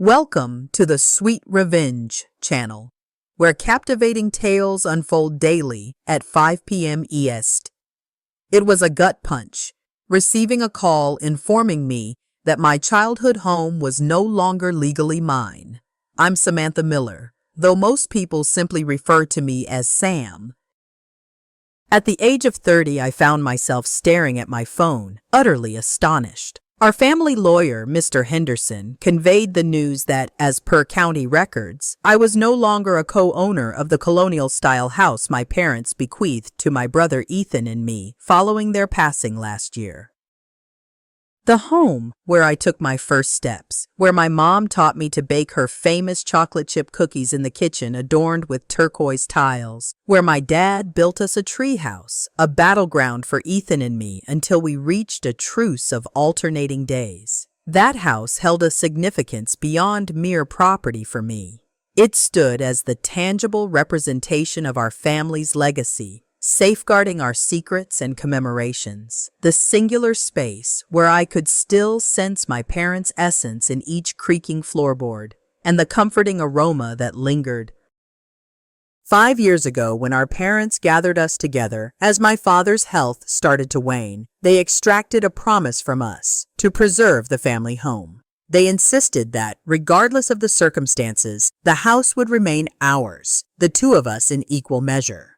Welcome to the Sweet Revenge channel, where captivating tales unfold daily at 5 p.m. EST. It was a gut punch, receiving a call informing me that my childhood home was no longer legally mine. I'm Samantha Miller, though most people simply refer to me as Sam. At the age of 30, I found myself staring at my phone, utterly astonished. Our family lawyer, Mr. Henderson, conveyed the news that, as per county records, I was no longer a co-owner of the colonial-style house my parents bequeathed to my brother Ethan and me following their passing last year. The home where I took my first steps, where my mom taught me to bake her famous chocolate chip cookies in the kitchen adorned with turquoise tiles, where my dad built us a treehouse, a battleground for Ethan and me until we reached a truce of alternating days. That house held a significance beyond mere property for me. It stood as the tangible representation of our family's legacy, safeguarding our secrets and commemorations, the singular space where I could still sense my parents' essence in each creaking floorboard, and the comforting aroma that lingered. 5 years ago, when our parents gathered us together, as my father's health started to wane, they extracted a promise from us to preserve the family home. They insisted that, regardless of the circumstances, the house would remain ours, the two of us in equal measure.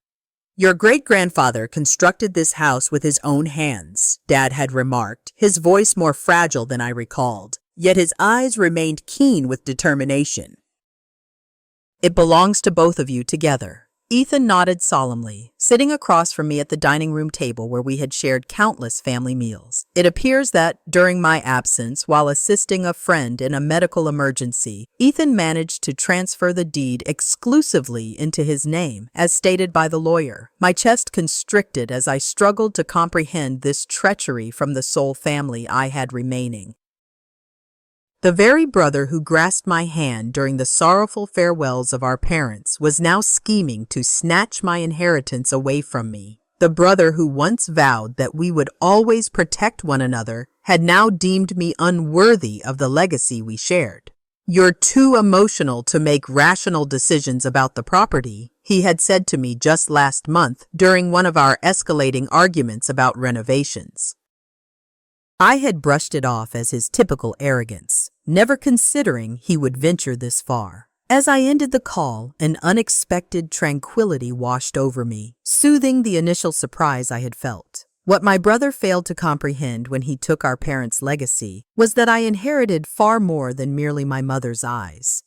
"Your great-grandfather constructed this house with his own hands," Dad had remarked, his voice more fragile than I recalled, yet his eyes remained keen with determination. "It belongs to both of you together." Ethan nodded solemnly, sitting across from me at the dining room table where we had shared countless family meals. It appears that, during my absence, while assisting a friend in a medical emergency, Ethan managed to transfer the deed exclusively into his name, as stated by the lawyer. My chest constricted as I struggled to comprehend this treachery from the sole family I had remaining. The very brother who grasped my hand during the sorrowful farewells of our parents was now scheming to snatch my inheritance away from me. The brother who once vowed that we would always protect one another had now deemed me unworthy of the legacy we shared. "You're too emotional to make rational decisions about the property," he had said to me just last month during one of our escalating arguments about renovations. I had brushed it off as his typical arrogance, never considering he would venture this far. As I ended the call, an unexpected tranquility washed over me, soothing the initial surprise I had felt. What my brother failed to comprehend when he took our parents' legacy was that I inherited far more than merely my mother's eyes.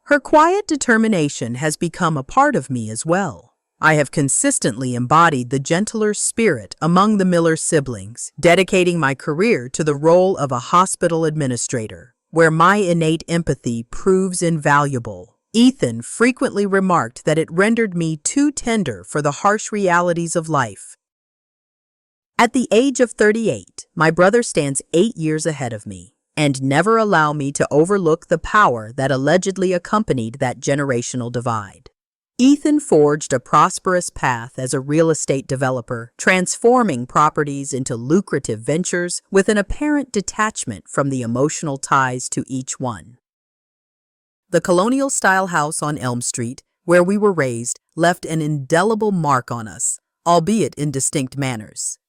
Her quiet determination has become a part of me as well. I have consistently embodied the gentler spirit among the Miller siblings, dedicating my career to the role of a hospital administrator, where my innate empathy proves invaluable. Ethan frequently remarked that it rendered me too tender for the harsh realities of life. At the age of 38, my brother stands 8 years ahead of me, and never allow me to overlook the power that allegedly accompanied that generational divide. Ethan forged a prosperous path as a real estate developer, transforming properties into lucrative ventures with an apparent detachment from the emotional ties to each one. The colonial-style house on Elm Street, where we were raised, left an indelible mark on us, albeit in distinct manners.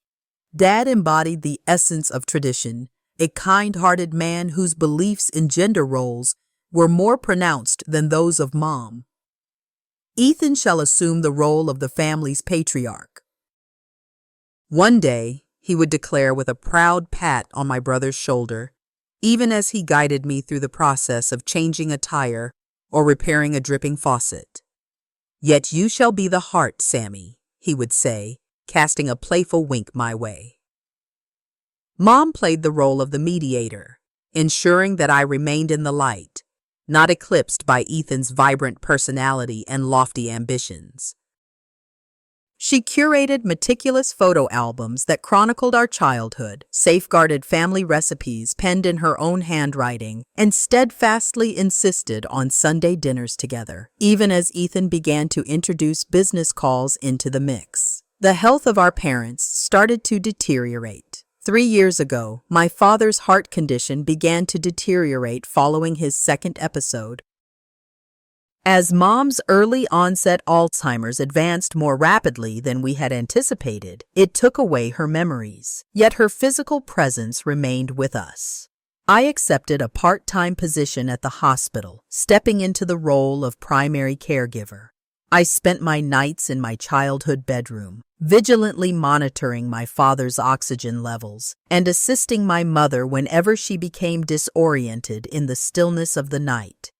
Dad embodied the essence of tradition, a kind-hearted man whose beliefs in gender roles were more pronounced than those of Mom. Ethan shall assume the role of the family's patriarch. One day, he would declare with a proud pat on my brother's shoulder, even as he guided me through the process of changing a tire or repairing a dripping faucet. "Yet you shall be the heart, Sammy," he would say, casting a playful wink my way. Mom played the role of the mediator, ensuring that I remained in the light, not eclipsed by Ethan's vibrant personality and lofty ambitions. She curated meticulous photo albums that chronicled our childhood, safeguarded family recipes penned in her own handwriting, and steadfastly insisted on Sunday dinners together, even as Ethan began to introduce business calls into the mix. The health of our parents started to deteriorate. 3 years ago, my father's heart condition began to deteriorate following his second episode. As Mom's early onset Alzheimer's advanced more rapidly than we had anticipated, it took away her memories. Yet her physical presence remained with us. I accepted a part-time position at the hospital, stepping into the role of primary caregiver. I spent my nights in my childhood bedroom, vigilantly monitoring my father's oxygen levels and assisting my mother whenever she became disoriented in the stillness of the night.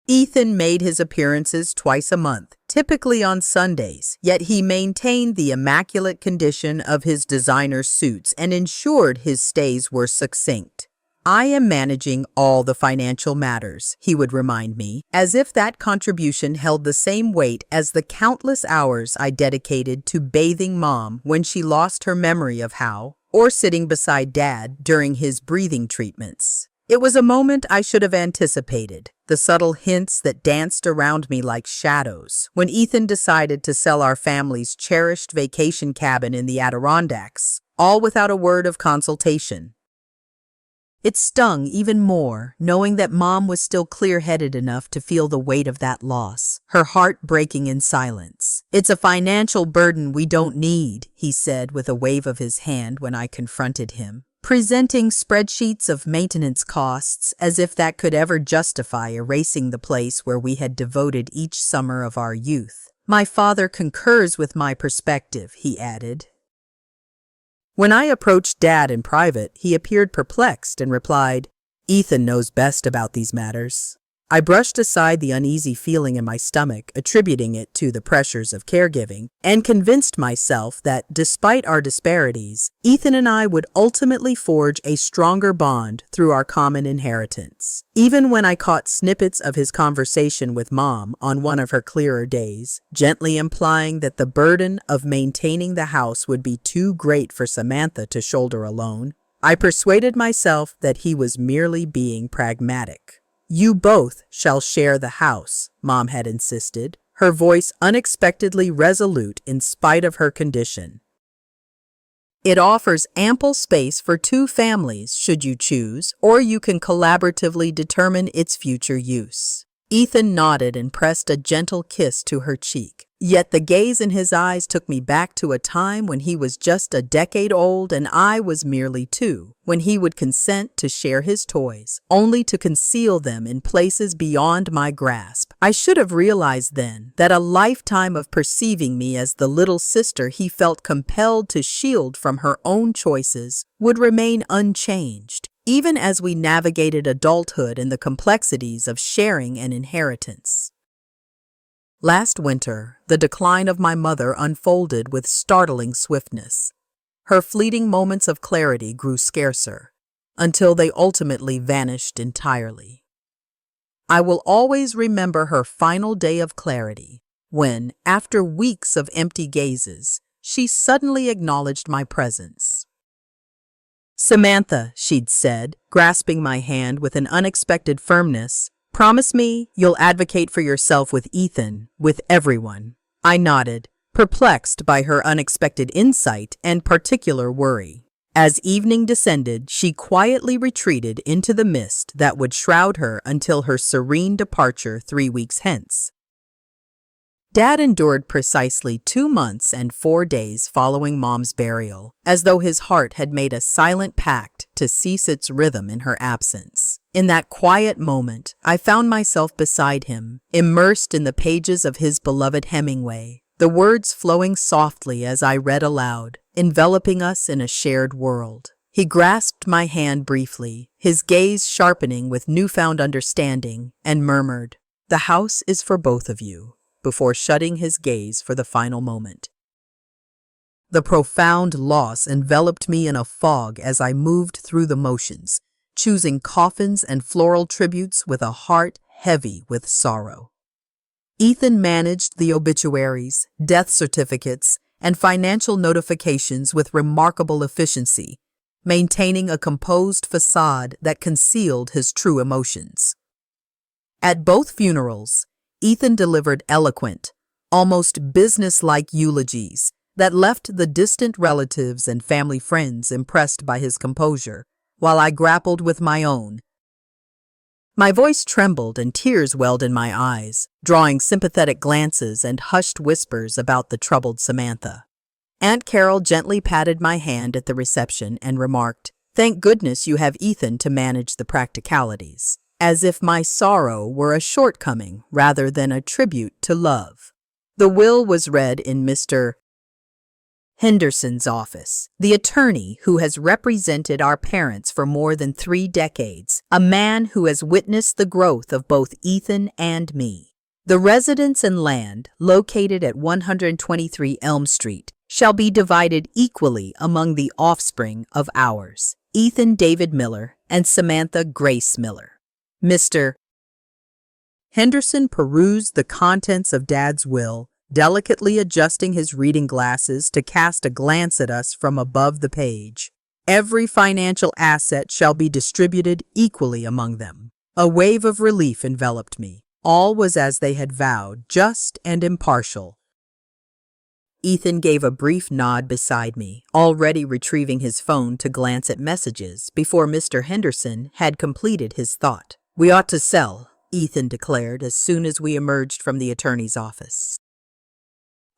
Ethan made his appearances twice a month, typically on Sundays, yet he maintained the immaculate condition of his designer suits and ensured his stays were succinct. "I am managing all the financial matters," he would remind me, as if that contribution held the same weight as the countless hours I dedicated to bathing Mom when she lost her memory of how, or sitting beside Dad during his breathing treatments. It was a moment I should have anticipated, the subtle hints that danced around me like shadows, when Ethan decided to sell our family's cherished vacation cabin in the Adirondacks, all without a word of consultation. It stung even more, knowing that Mom was still clear-headed enough to feel the weight of that loss, her heart breaking in silence. "It's a financial burden we don't need," he said with a wave of his hand when I confronted him, presenting spreadsheets of maintenance costs as if that could ever justify erasing the place where we had devoted each summer of our youth. "My father concurs with my perspective," he added. When I approached Dad in private, he appeared perplexed and replied, "Ethan knows best about these matters." I brushed aside the uneasy feeling in my stomach, attributing it to the pressures of caregiving, and convinced myself that, despite our disparities, Ethan and I would ultimately forge a stronger bond through our common inheritance. Even when I caught snippets of his conversation with Mom on one of her clearer days, gently implying that the burden of maintaining the house would be too great for Samantha to shoulder alone, I persuaded myself that he was merely being pragmatic. "You both shall share the house," Mom had insisted, her voice unexpectedly resolute in spite of her condition. "It offers ample space for two families, should you choose, or you can collaboratively determine its future use." Ethan nodded and pressed a gentle kiss to her cheek. Yet the gaze in his eyes took me back to a time when he was just a decade old and I was merely 2, when he would consent to share his toys, only to conceal them in places beyond my grasp. I should have realized then that a lifetime of perceiving me as the little sister he felt compelled to shield from her own choices would remain unchanged, even as we navigated adulthood and the complexities of sharing an inheritance. Last winter, the decline of my mother unfolded with startling swiftness. Her fleeting moments of clarity grew scarcer, until they ultimately vanished entirely. I will always remember her final day of clarity, when, after weeks of empty gazes, she suddenly acknowledged my presence. "Samantha," she'd said, grasping my hand with an unexpected firmness, "promise me you'll advocate for yourself with Ethan, with everyone." I nodded, perplexed by her unexpected insight and particular worry. As evening descended, she quietly retreated into the mist that would shroud her until her serene departure 3 weeks hence. Dad endured precisely 2 months and 4 days following Mom's burial, as though his heart had made a silent pact to cease its rhythm in her absence. In that quiet moment, I found myself beside him, immersed in the pages of his beloved Hemingway, the words flowing softly as I read aloud, enveloping us in a shared world. He grasped my hand briefly, his gaze sharpening with newfound understanding, and murmured, "The house is for both of you," before shutting his gaze for the final moment. The profound loss enveloped me in a fog as I moved through the motions, choosing coffins and floral tributes with a heart heavy with sorrow. Ethan managed the obituaries, death certificates, and financial notifications with remarkable efficiency, maintaining a composed facade that concealed his true emotions. At both funerals, Ethan delivered eloquent, almost business-like eulogies, that left the distant relatives and family friends impressed by his composure, while I grappled with my own. My voice trembled and tears welled in my eyes, drawing sympathetic glances and hushed whispers about the troubled Samantha. Aunt Carol gently patted my hand at the reception and remarked, "Thank goodness you have Ethan to manage the practicalities," as if my sorrow were a shortcoming rather than a tribute to love. The will was read in Mr. Henderson's office, the attorney who has represented our parents for more than 3 decades, a man who has witnessed the growth of both Ethan and me. The residence and land, located at 123 Elm Street, shall be divided equally among the offspring of ours, Ethan David Miller and Samantha Grace Miller. Mr. Henderson perused the contents of Dad's will, delicately adjusting his reading glasses to cast a glance at us from above the page. Every financial asset shall be distributed equally among them. A wave of relief enveloped me. All was as they had vowed, just and impartial. Ethan gave a brief nod beside me, already retrieving his phone to glance at messages before Mr. Henderson had completed his thought. "We ought to sell," Ethan declared as soon as we emerged from the attorney's office.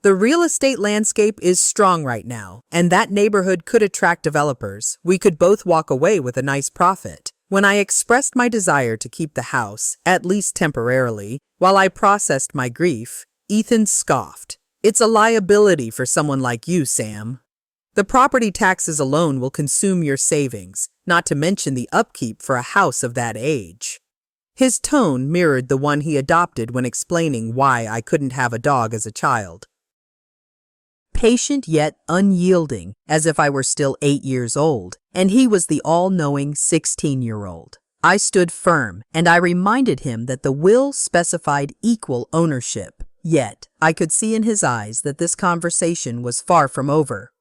"The real estate landscape is strong right now, and that neighborhood could attract developers. We could both walk away with a nice profit." When I expressed my desire to keep the house, at least temporarily, while I processed my grief, Ethan scoffed. "It's a liability for someone like you, Sam. The property taxes alone will consume your savings, not to mention the upkeep for a house of that age." His tone mirrored the one he adopted when explaining why I couldn't have a dog as a child. Patient yet unyielding, as if I were still 8 years old, and he was the all-knowing 16-year-old. I stood firm, and I reminded him that the will specified equal ownership. Yet, I could see in his eyes that this conversation was far from over.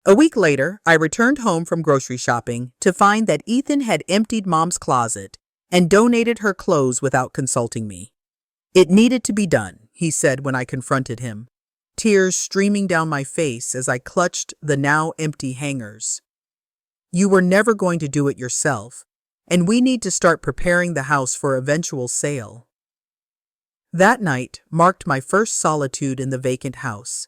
A week later, I returned home from grocery shopping to find that Ethan had emptied Mom's closet and donated her clothes without consulting me. "It needed to be done," he said when I confronted him, tears streaming down my face as I clutched the now empty hangers. "You were never going to do it yourself, and we need to start preparing the house for eventual sale." That night marked my first solitude in the vacant house.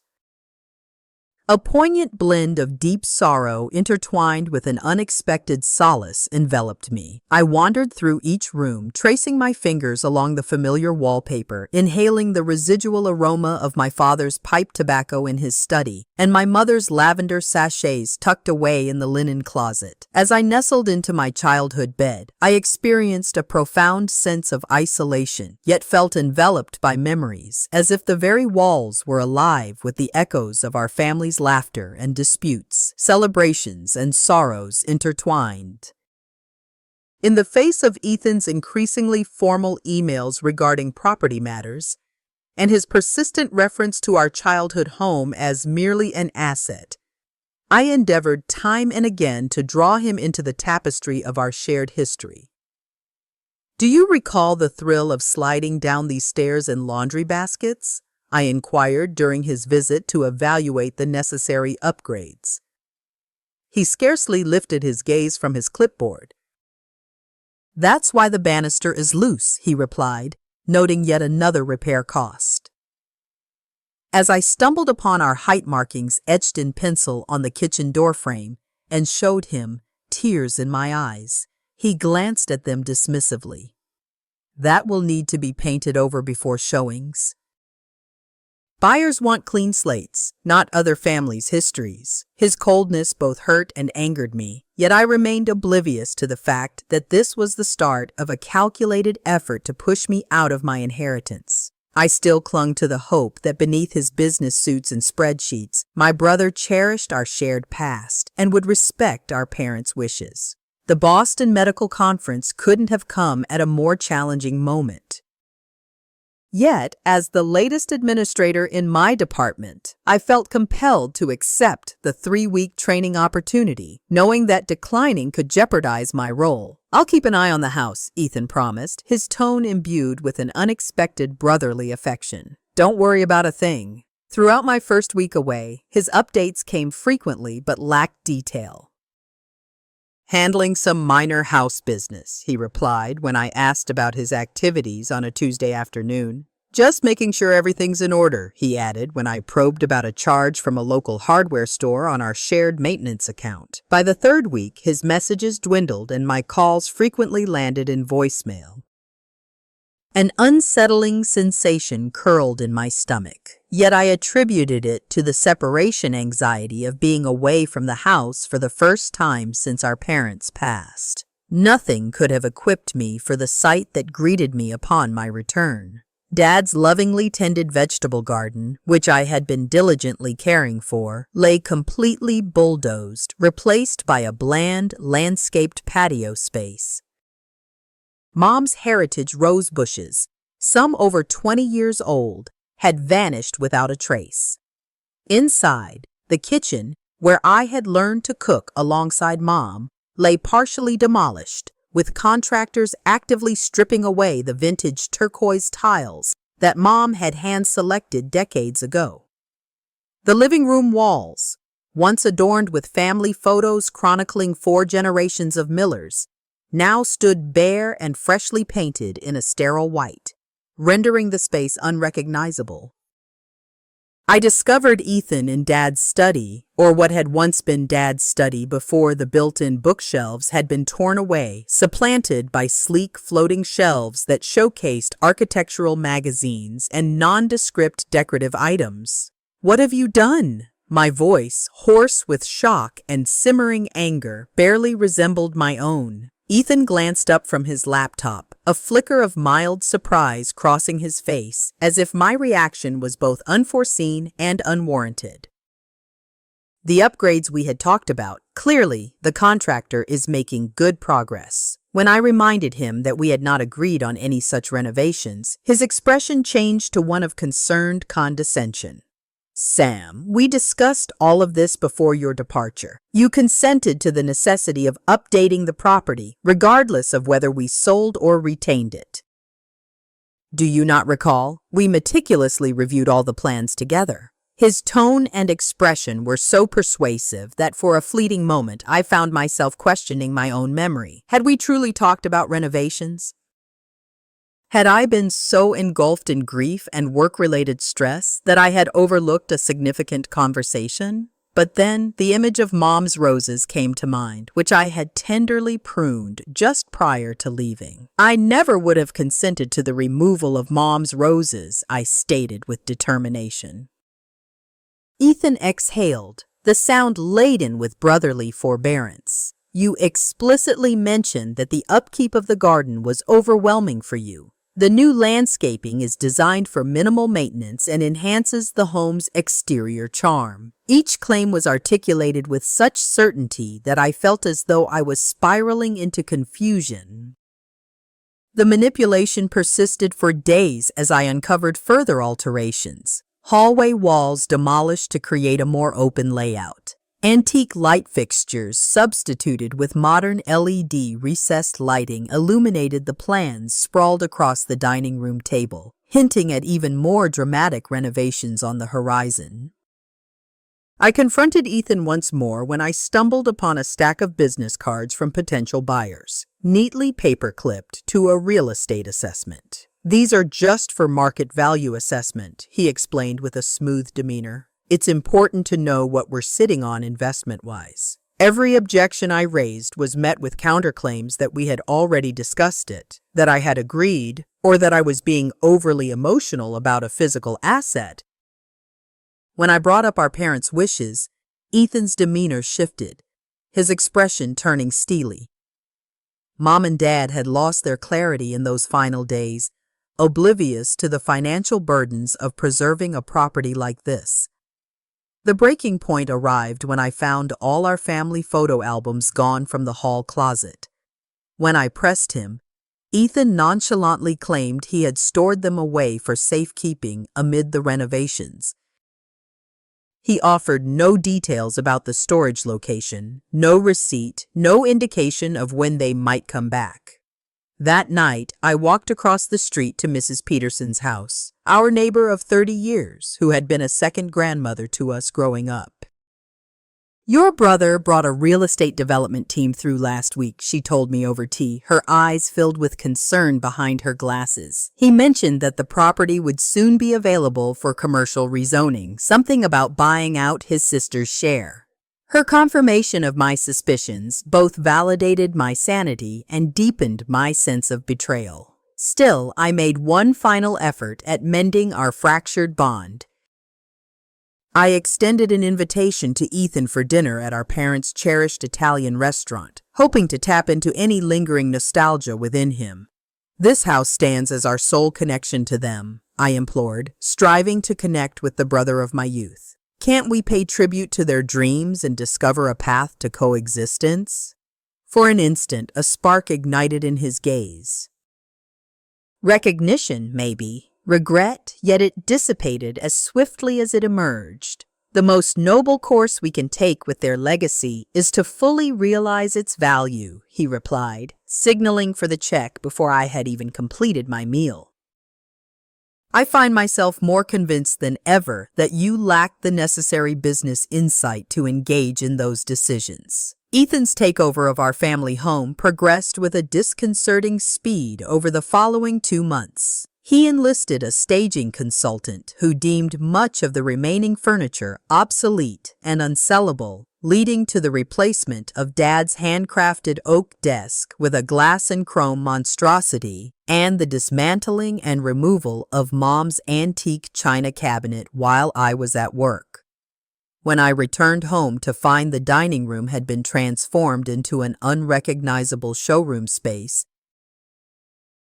A poignant blend of deep sorrow intertwined with an unexpected solace enveloped me. I wandered through each room, tracing my fingers along the familiar wallpaper, inhaling the residual aroma of my father's pipe tobacco in his study and my mother's lavender sachets tucked away in the linen closet. As I nestled into my childhood bed, I experienced a profound sense of isolation, yet felt enveloped by memories, as if the very walls were alive with the echoes of our family's laughter and disputes, celebrations and sorrows intertwined. In the face of Ethan's increasingly formal emails regarding property matters, and his persistent reference to our childhood home as merely an asset, I endeavored time and again to draw him into the tapestry of our shared history. "Do you recall the thrill of sliding down these stairs in laundry baskets?" I inquired during his visit to evaluate the necessary upgrades. He scarcely lifted his gaze from his clipboard. "That's why the banister is loose," he replied, noting yet another repair cost. As I stumbled upon our height markings etched in pencil on the kitchen doorframe and showed him, tears in my eyes, he glanced at them dismissively. "That will need to be painted over before showings. Buyers want clean slates, not other families' histories." His coldness both hurt and angered me, yet I remained oblivious to the fact that this was the start of a calculated effort to push me out of my inheritance. I still clung to the hope that beneath his business suits and spreadsheets, my brother cherished our shared past and would respect our parents' wishes. The Boston Medical Conference couldn't have come at a more challenging moment. Yet, as the latest administrator in my department, I felt compelled to accept the 3-week training opportunity, knowing that declining could jeopardize my role. "I'll keep an eye on the house," Ethan promised, his tone imbued with an unexpected brotherly affection. "Don't worry about a thing." Throughout my first week away, his updates came frequently but lacked detail. "Handling some minor house business," he replied when I asked about his activities on a Tuesday afternoon. "Just making sure everything's in order," he added when I probed about a charge from a local hardware store on our shared maintenance account. By the third week, his messages dwindled and my calls frequently landed in voicemail. An unsettling sensation curled in my stomach, yet I attributed it to the separation anxiety of being away from the house for the first time since our parents passed. Nothing could have equipped me for the sight that greeted me upon my return. Dad's lovingly tended vegetable garden, which I had been diligently caring for, lay completely bulldozed, replaced by a bland, landscaped patio space. Mom's heritage rose bushes, some over 20 years old, had vanished without a trace. Inside, the kitchen, where I had learned to cook alongside Mom, lay partially demolished, with contractors actively stripping away the vintage turquoise tiles that Mom had hand-selected decades ago. The living room walls, once adorned with family photos chronicling 4 generations of Millers, now stood bare and freshly painted in a sterile white, rendering the space unrecognizable. I discovered Ethan in Dad's study, or what had once been Dad's study before the built-in bookshelves had been torn away, supplanted by sleek floating shelves that showcased architectural magazines and nondescript decorative items. "What have you done?" My voice, hoarse with shock and simmering anger, barely resembled my own. Ethan glanced up from his laptop, a flicker of mild surprise crossing his face, as if my reaction was both unforeseen and unwarranted. "The upgrades we had talked about. Clearly, the contractor is making good progress." When I reminded him that we had not agreed on any such renovations, his expression changed to one of concerned condescension. "Sam, we discussed all of this before your departure. You consented to the necessity of updating the property, regardless of whether we sold or retained it. Do you not recall? We meticulously reviewed all the plans together." His tone and expression were so persuasive that for a fleeting moment I found myself questioning my own memory. Had we truly talked about renovations? Had I been so engulfed in grief and work-related stress that I had overlooked a significant conversation? But then the image of Mom's roses came to mind, which I had tenderly pruned just prior to leaving. "I never would have consented to the removal of Mom's roses," I stated with determination. Ethan exhaled, the sound laden with brotherly forbearance. "You explicitly mentioned that the upkeep of the garden was overwhelming for you. The new landscaping is designed for minimal maintenance and enhances the home's exterior charm." Each claim was articulated with such certainty that I felt as though I was spiraling into confusion. The manipulation persisted for days as I uncovered further alterations. Hallway walls demolished to create a more open layout. Antique light fixtures substituted with modern LED recessed lighting illuminated the plans sprawled across the dining room table, hinting at even more dramatic renovations on the horizon. I confronted Ethan once more when I stumbled upon a stack of business cards from potential buyers, neatly paper-clipped to a real estate assessment. "These are just for market value assessment," he explained with a smooth demeanor. "It's important to know what we're sitting on investment-wise." Every objection I raised was met with counterclaims that we had already discussed it, that I had agreed, or that I was being overly emotional about a physical asset. When I brought up our parents' wishes, Ethan's demeanor shifted, his expression turning steely. Mom and Dad had lost their clarity in those final days, oblivious to the financial burdens of preserving a property like this. The breaking point arrived when I found all our family photo albums gone from the hall closet. When I pressed him, Ethan nonchalantly claimed he had stored them away for safekeeping amid the renovations. He offered no details about the storage location, no receipt, no indication of when they might come back. That night, I walked across the street to Mrs. Peterson's house, our neighbor of 30 years, who had been a second grandmother to us growing up. "Your brother brought a real estate development team through last week," she told me over tea, her eyes filled with concern behind her glasses. "He mentioned that the property would soon be available for commercial rezoning, something about buying out his sister's share." Her confirmation of my suspicions both validated my sanity and deepened my sense of betrayal. Still, I made one final effort at mending our fractured bond. I extended an invitation to Ethan for dinner at our parents' cherished Italian restaurant, hoping to tap into any lingering nostalgia within him. "This house stands as our sole connection to them," I implored, striving to connect with the brother of my youth. "Can't we pay tribute to their dreams and discover a path to coexistence?" For an instant, a spark ignited in his gaze. Recognition, maybe. Regret, yet it dissipated as swiftly as it emerged. "The most noble course we can take with their legacy is to fully realize its value," he replied, signaling for the check before I had even completed my meal. "I find myself more convinced than ever that you lack the necessary business insight to engage in those decisions." Ethan's takeover of our family home progressed with a disconcerting speed over the following 2 months. He enlisted a staging consultant who deemed much of the remaining furniture obsolete and unsellable, leading to the replacement of Dad's handcrafted oak desk with a glass and chrome monstrosity and the dismantling and removal of Mom's antique china cabinet while I was at work. When I returned home to find the dining room had been transformed into an unrecognizable showroom space,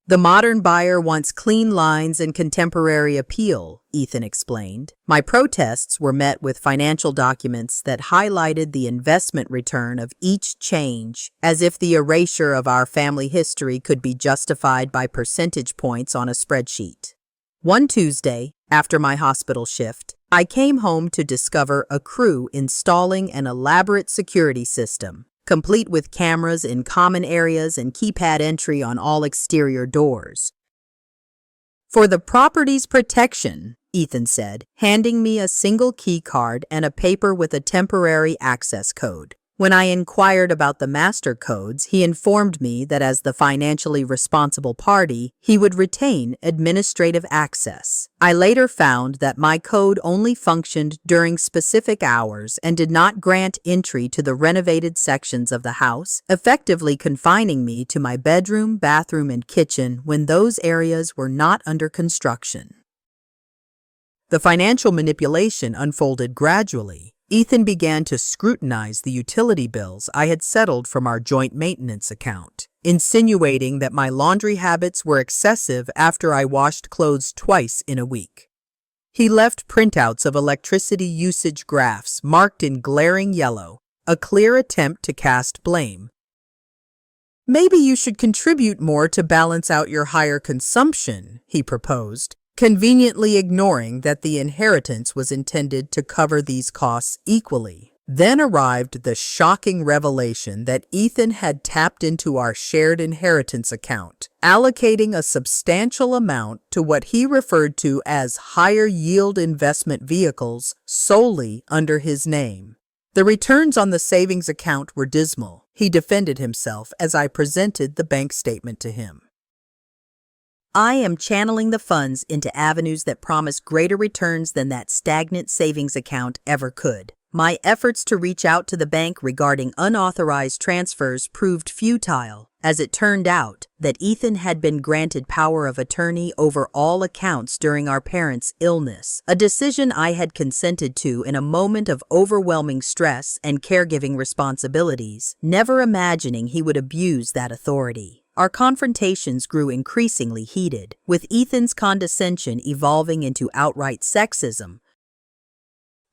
"The modern buyer wants clean lines and contemporary appeal," Ethan explained. My protests were met with financial documents that highlighted the investment return of each change, as if the erasure of our family history could be justified by percentage points on a spreadsheet. One Tuesday, after my hospital shift, I came home to discover a crew installing an elaborate security system, complete with cameras in common areas and keypad entry on all exterior doors. "For the property's protection," Ethan said, handing me a single key card and a paper with a temporary access code. When I inquired about the master codes, he informed me that as the financially responsible party, he would retain administrative access. I later found that my code only functioned during specific hours and did not grant entry to the renovated sections of the house, effectively confining me to my bedroom, bathroom, and kitchen when those areas were not under construction. The financial manipulation unfolded gradually. Ethan began to scrutinize the utility bills I had settled from our joint maintenance account, insinuating that my laundry habits were excessive after I washed clothes twice in a week. He left printouts of electricity usage graphs marked in glaring yellow, a clear attempt to cast blame. "Maybe you should contribute more to balance out your higher consumption," he proposed, conveniently ignoring that the inheritance was intended to cover these costs equally. Then arrived the shocking revelation that Ethan had tapped into our shared inheritance account, allocating a substantial amount to what he referred to as higher yield investment vehicles solely under his name. The returns on the savings account were dismal. He defended himself as I presented the bank statement to him. "I am channeling the funds into avenues that promise greater returns than that stagnant savings account ever could. My efforts to reach out to the bank regarding unauthorized transfers proved futile, as it turned out that Ethan had been granted power of attorney over all accounts during our parents' illness, a decision I had consented to in a moment of overwhelming stress and caregiving responsibilities, never imagining he would abuse that authority. Our confrontations grew increasingly heated, with Ethan's condescension evolving into outright sexism.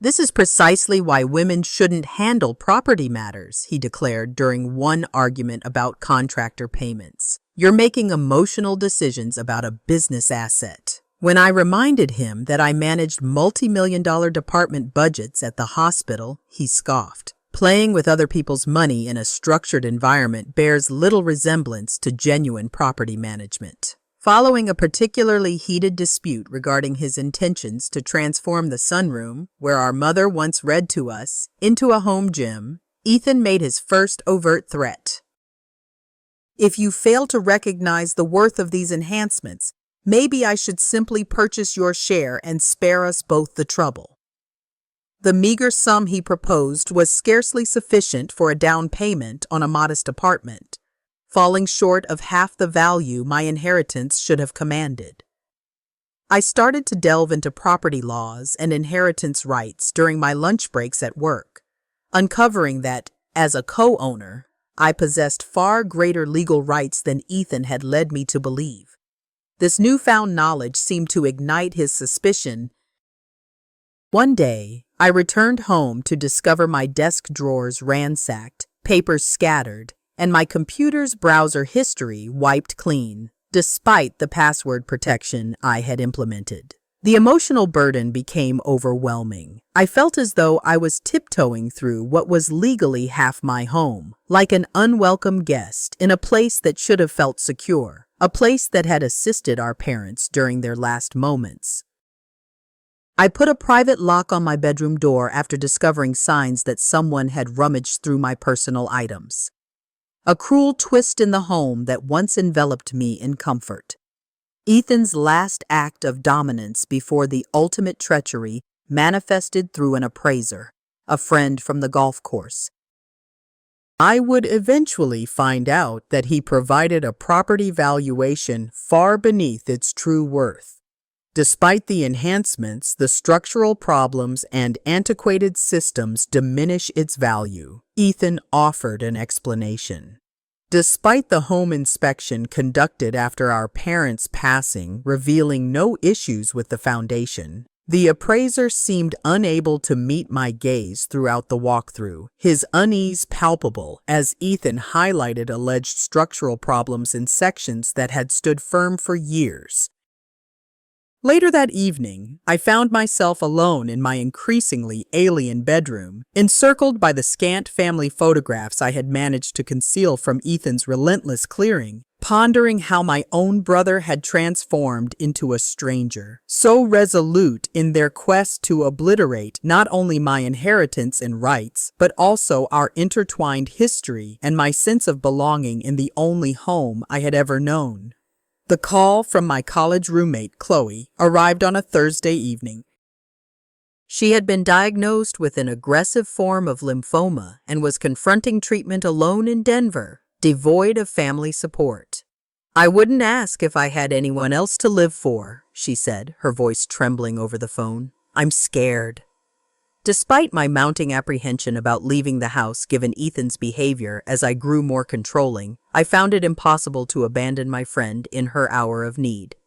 "This is precisely why women shouldn't handle property matters," he declared during one argument about contractor payments. "You're making emotional decisions about a business asset." When I reminded him that I managed multi-million-dollar department budgets at the hospital, he scoffed. Playing with other people's money in a structured environment bears little resemblance to genuine property management. Following a particularly heated dispute regarding his intentions to transform the sunroom, where our mother once read to us, into a home gym, Ethan made his first overt threat. "If you fail to recognize the worth of these enhancements, maybe I should simply purchase your share and spare us both the trouble." The meager sum he proposed was scarcely sufficient for a down payment on a modest apartment, falling short of half the value my inheritance should have commanded. I started to delve into property laws and inheritance rights during my lunch breaks at work, uncovering that, as a co-owner, I possessed far greater legal rights than Ethan had led me to believe. This newfound knowledge seemed to ignite his suspicion. One day, I returned home to discover my desk drawers ransacked, papers scattered, and my computer's browser history wiped clean, despite the password protection I had implemented. The emotional burden became overwhelming. I felt as though I was tiptoeing through what was legally half my home, like an unwelcome guest in a place that should have felt secure, a place that had assisted our parents during their last moments. I put a private lock on my bedroom door after discovering signs that someone had rummaged through my personal items. A cruel twist in the home that once enveloped me in comfort. Ethan's last act of dominance before the ultimate treachery manifested through an appraiser, a friend from the golf course. I would eventually find out that he provided a property valuation far beneath its true worth. Despite the enhancements, the structural problems and antiquated systems diminish its value. Ethan offered an explanation. Despite the home inspection conducted after our parents' passing revealing no issues with the foundation, the appraiser seemed unable to meet my gaze throughout the walkthrough, his unease palpable as Ethan highlighted alleged structural problems in sections that had stood firm for years. Later that evening, I found myself alone in my increasingly alien bedroom, encircled by the scant family photographs I had managed to conceal from Ethan's relentless clearing, pondering how my own brother had transformed into a stranger, so resolute in their quest to obliterate not only my inheritance and rights, but also our intertwined history and my sense of belonging in the only home I had ever known. The call from my college roommate, Chloe, arrived on a Thursday evening. She had been diagnosed with an aggressive form of lymphoma and was confronting treatment alone in Denver, devoid of family support. "I wouldn't ask if I had anyone else to live for," she said, her voice trembling over the phone. "I'm scared." Despite my mounting apprehension about leaving the house given Ethan's behavior as I grew more controlling, I found it impossible to abandon my friend in her hour of need.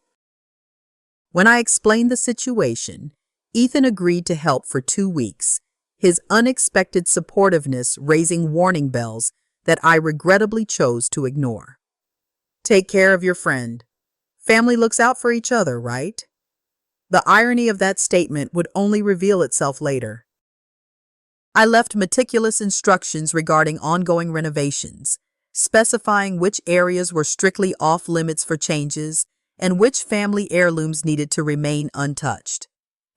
When I explained the situation, Ethan agreed to help for 2 weeks, his unexpected supportiveness raising warning bells that I regrettably chose to ignore. "Take care of your friend. Family looks out for each other, right?" The irony of that statement would only reveal itself later. I left meticulous instructions regarding ongoing renovations, specifying which areas were strictly off limits for changes and which family heirlooms needed to remain untouched.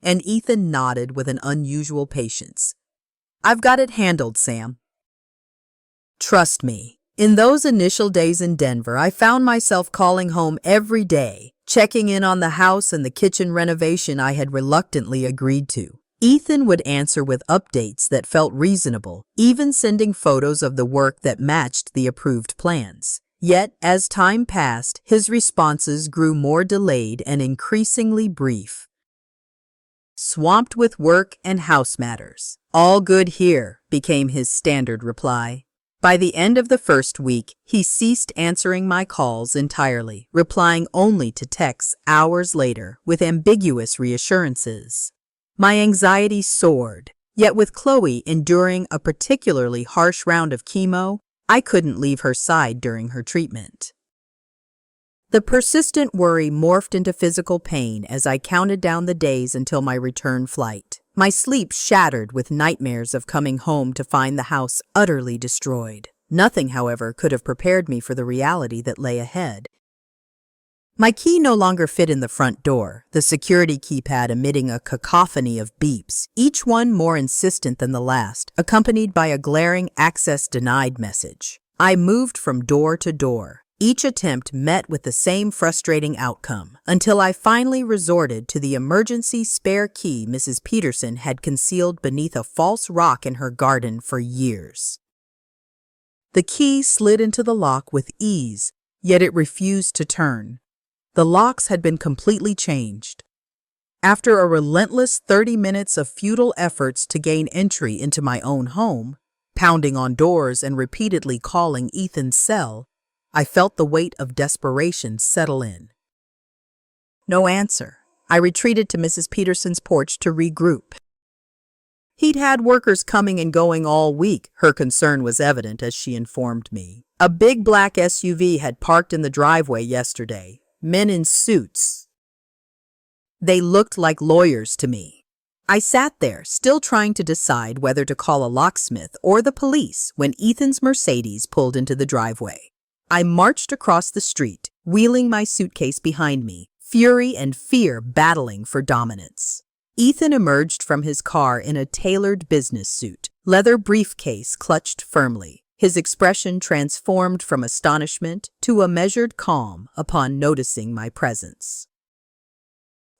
And Ethan nodded with an unusual patience. "I've got it handled, Sam." Trust me, in those initial days in Denver, I found myself calling home every day, checking in on the house and the kitchen renovation I had reluctantly agreed to. Ethan would answer with updates that felt reasonable, even sending photos of the work that matched the approved plans. Yet, as time passed, his responses grew more delayed and increasingly brief. "Swamped with work and house matters. All good here," became his standard reply. By the end of the first week, he ceased answering my calls entirely, replying only to texts hours later with ambiguous reassurances. My anxiety soared, yet with Chloe enduring a particularly harsh round of chemo, I couldn't leave her side during her treatment. The persistent worry morphed into physical pain as I counted down the days until my return flight. My sleep shattered with nightmares of coming home to find the house utterly destroyed. Nothing, however, could have prepared me for the reality that lay ahead. My key no longer fit in the front door, the security keypad emitting a cacophony of beeps, each one more insistent than the last, accompanied by a glaring access denied message. I moved from door to door, each attempt met with the same frustrating outcome, until I finally resorted to the emergency spare key Mrs. Peterson had concealed beneath a false rock in her garden for years. The key slid into the lock with ease, yet it refused to turn. The locks had been completely changed. After a relentless 30 minutes of futile efforts to gain entry into my own home, pounding on doors and repeatedly calling Ethan's cell, I felt the weight of desperation settle in. No answer. I retreated to Mrs. Peterson's porch to regroup. He'd had workers coming and going all week. Her concern was evident as she informed me. A big black SUV had parked in the driveway yesterday. Men in suits. They looked like lawyers to me. I sat there, still trying to decide whether to call a locksmith or the police when Ethan's Mercedes pulled into the driveway. I marched across the street, wheeling my suitcase behind me, fury and fear battling for dominance. Ethan emerged from his car in a tailored business suit, leather briefcase clutched firmly. His expression transformed from astonishment to a measured calm upon noticing my presence.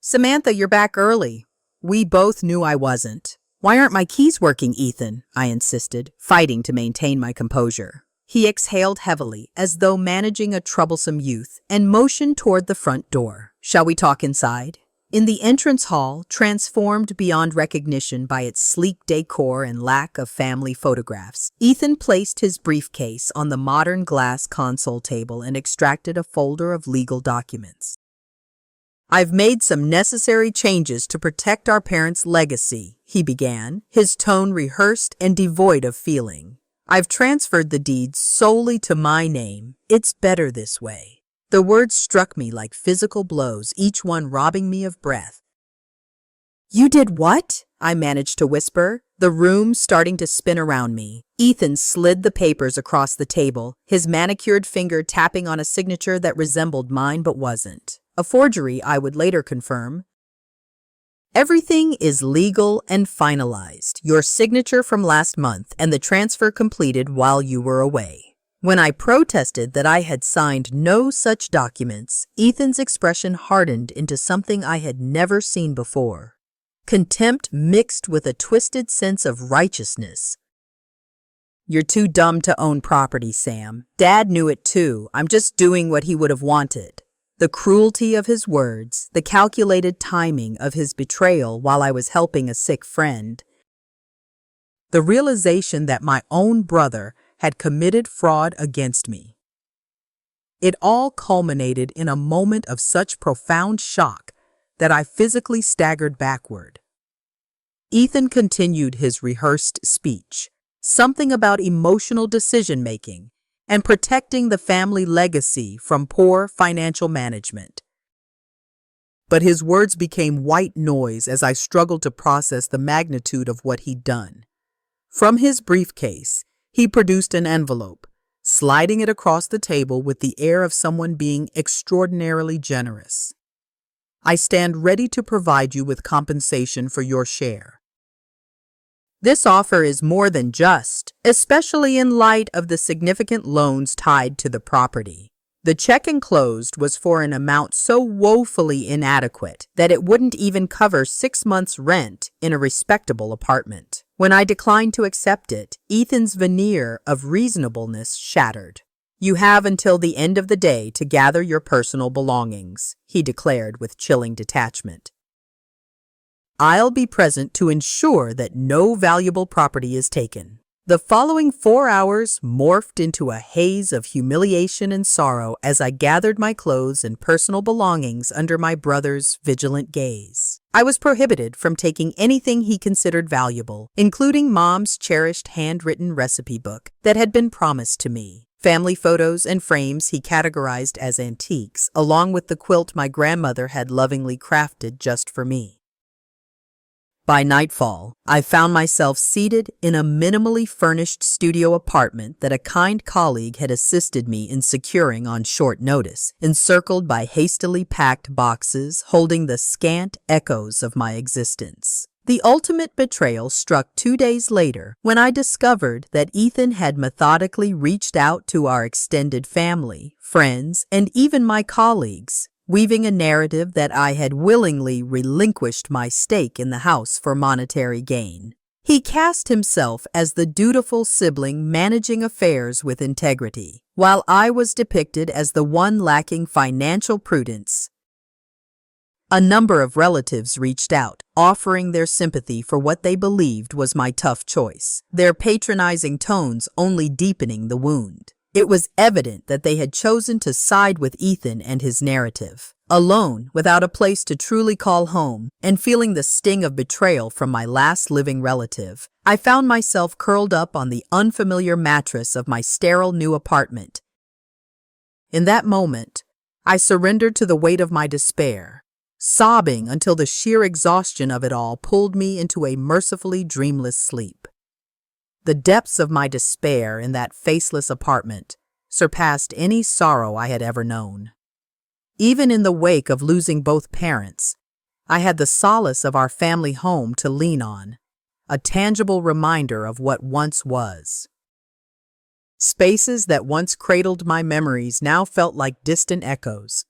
"Samantha, you're back early." We both knew I wasn't. "Why aren't my keys working, Ethan?" I insisted, fighting to maintain my composure. He exhaled heavily, as though managing a troublesome youth, and motioned toward the front door. "Shall we talk inside?" In the entrance hall, transformed beyond recognition by its sleek decor and lack of family photographs, Ethan placed his briefcase on the modern glass console table and extracted a folder of legal documents. "I've made some necessary changes to protect our parents' legacy," he began, his tone rehearsed and devoid of feeling. "I've transferred the deeds solely to my name. It's better this way." The words struck me like physical blows, each one robbing me of breath. "You did what?" I managed to whisper, the room starting to spin around me. Ethan slid the papers across the table, his manicured finger tapping on a signature that resembled mine but wasn't. A forgery, I would later confirm. "Everything is legal and finalized. Your signature from last month and the transfer completed while you were away." When I protested that I had signed no such documents, Ethan's expression hardened into something I had never seen before. Contempt mixed with a twisted sense of righteousness. "You're too dumb to own property, Sam. Dad knew it too. I'm just doing what he would have wanted." The cruelty of his words, the calculated timing of his betrayal while I was helping a sick friend. The realization that my own brother had committed fraud against me. It all culminated in a moment of such profound shock that I physically staggered backward. Ethan continued his rehearsed speech, something about emotional decision-making and protecting the family legacy from poor financial management. But his words became white noise as I struggled to process the magnitude of what he'd done. From his briefcase, he produced an envelope, sliding it across the table with the air of someone being extraordinarily generous. "I stand ready to provide you with compensation for your share. This offer is more than just, especially in light of the significant loans tied to the property." The check enclosed was for an amount so woefully inadequate that it wouldn't even cover 6 months' rent in a respectable apartment. When I declined to accept it, Ethan's veneer of reasonableness shattered. "You have until the end of the day to gather your personal belongings," he declared with chilling detachment. "I'll be present to ensure that no valuable property is taken." The following 4 hours morphed into a haze of humiliation and sorrow as I gathered my clothes and personal belongings under my brother's vigilant gaze. I was prohibited from taking anything he considered valuable, including Mom's cherished handwritten recipe book that had been promised to me, family photos and frames he categorized as antiques, along with the quilt my grandmother had lovingly crafted just for me. By nightfall, I found myself seated in a minimally furnished studio apartment that a kind colleague had assisted me in securing on short notice, encircled by hastily packed boxes holding the scant echoes of my existence. The ultimate betrayal struck 2 days later when I discovered that Ethan had methodically reached out to our extended family, friends, and even my colleagues, weaving a narrative that I had willingly relinquished my stake in the house for monetary gain. He cast himself as the dutiful sibling managing affairs with integrity, while I was depicted as the one lacking financial prudence. A number of relatives reached out, offering their sympathy for what they believed was my tough choice, their patronizing tones only deepening the wound. It was evident that they had chosen to side with Ethan and his narrative. Alone, without a place to truly call home, and feeling the sting of betrayal from my last living relative, I found myself curled up on the unfamiliar mattress of my sterile new apartment. In that moment, I surrendered to the weight of my despair, sobbing until the sheer exhaustion of it all pulled me into a mercifully dreamless sleep. The depths of my despair in that faceless apartment surpassed any sorrow I had ever known. Even in the wake of losing both parents, I had the solace of our family home to lean on, a tangible reminder of what once was. Spaces that once cradled my memories now felt like distant echoes,